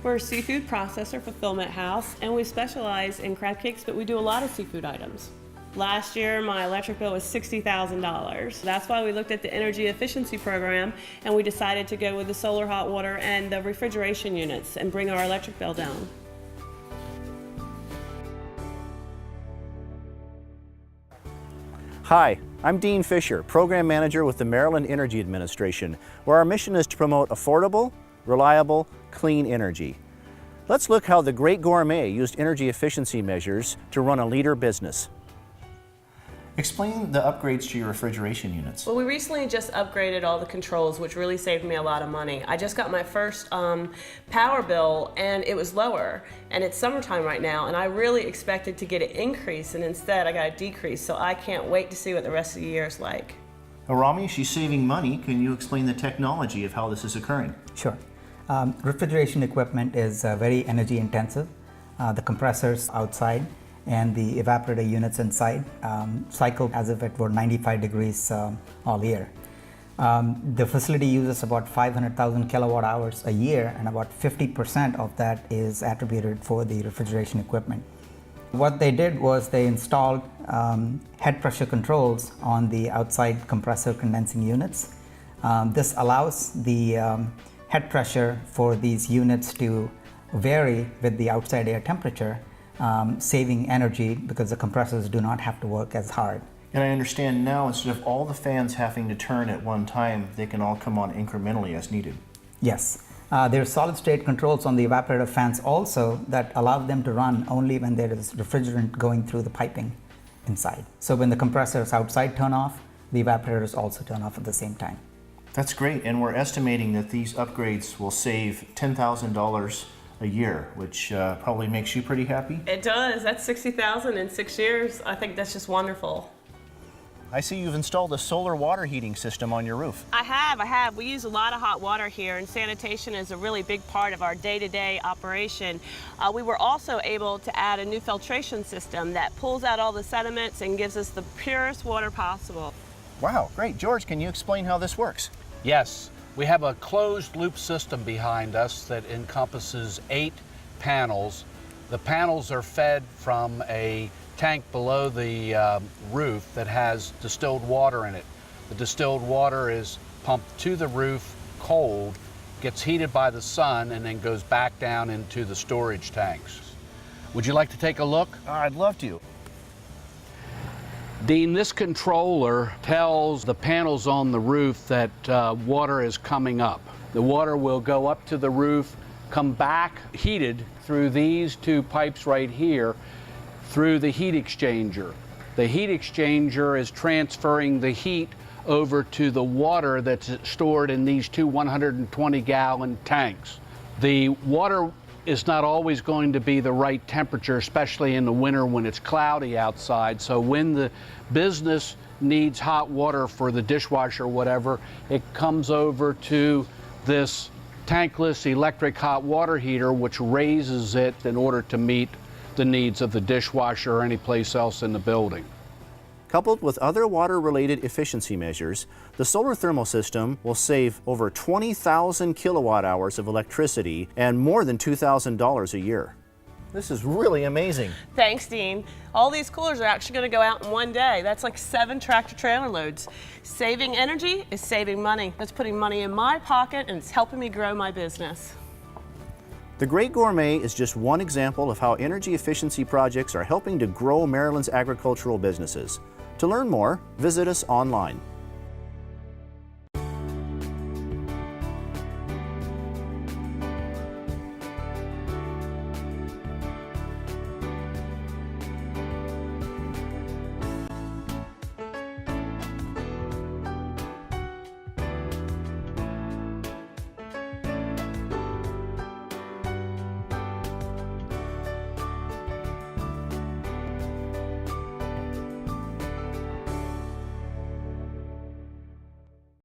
We're a seafood processor fulfillment house, and we specialize in crab cakes, but we do a lot of seafood items. Last year, my electric bill was $60,000. That's why we looked at the energy efficiency program, and we decided to go with the solar hot water and the refrigeration units and bring our electric bill down. Hi, I'm Dean Fisher, Program Manager with the Maryland Energy Administration, where our mission is to promote affordable, reliable, clean energy. Let's look how the GreatGourmet used energy efficiency measures to run a leader business. Explain the upgrades to your refrigeration units. Well, we recently just upgraded all the controls, which really saved me a lot of money. I just got my first power bill, and it was lower. And it's summertime right now, and I really expected to get an increase, and instead I got a decrease. So I can't wait to see what the rest of the year is like. Rami, she's saving money. Can you explain the technology of how this is occurring? Sure. Refrigeration equipment is very energy intensive. The compressors outside and the evaporator units inside cycle as if it were 95 degrees all year. The facility uses about 500,000 kilowatt hours a year, and about 50% of that is attributed for the refrigeration equipment. What they did was they installed head pressure controls on the outside compressor condensing units. This allows the head pressure for these units to vary with the outside air temperature, saving energy because the compressors do not have to work as hard. And I understand now, instead of all the fans having to turn at one time, they can all come on incrementally as needed. Yes. There are solid state controls on the evaporator fans also that allow them to run only when there is refrigerant going through the piping inside. So when the compressors outside turn off, the evaporators also turn off at the same time. That's great, and we're estimating that these upgrades will save $10,000 a year, which probably makes you pretty happy. It does. That's $60,000 in 6 years. I think that's just wonderful. I see you've installed a solar water heating system on your roof. I have. We use a lot of hot water here, and sanitation is a really big part of our day-to-day operation. We were also able to add a new filtration system that pulls out all the sediments and gives us the purest water possible. Wow, great. George, can you explain how this works? Yes. We have a closed loop system behind us that encompasses 8 panels. The panels are fed from a tank below the roof that has distilled water in it. The distilled water is pumped to the roof cold, gets heated by the sun, and then goes back down into the storage tanks. Would you like to take a look? I'd love to. Dean, this controller tells the panels on the roof that water is coming up. The water will go up to the roof, come back heated through these 2 pipes right here through the heat exchanger. The heat exchanger is transferring the heat over to the water that's stored in these 2 120-gallon tanks. The water is not always going to be the right temperature, especially in the winter when it's cloudy outside. So when the business needs hot water for the dishwasher or whatever, it comes over to this tankless electric hot water heater, which raises it in order to meet the needs of the dishwasher or any place else in the building. Coupled with other water-related efficiency measures, the solar thermal system will save over 20,000 kilowatt hours of electricity and more than $2,000 a year. This is really amazing. Thanks, Dean. All these coolers are actually going to go out in one day. That's like 7 tractor-trailer loads. Saving energy is saving money. That's putting money in my pocket, and it's helping me grow my business. The GreatGourmet is just one example of how energy efficiency projects are helping to grow Maryland's agricultural businesses. To learn more, visit us online.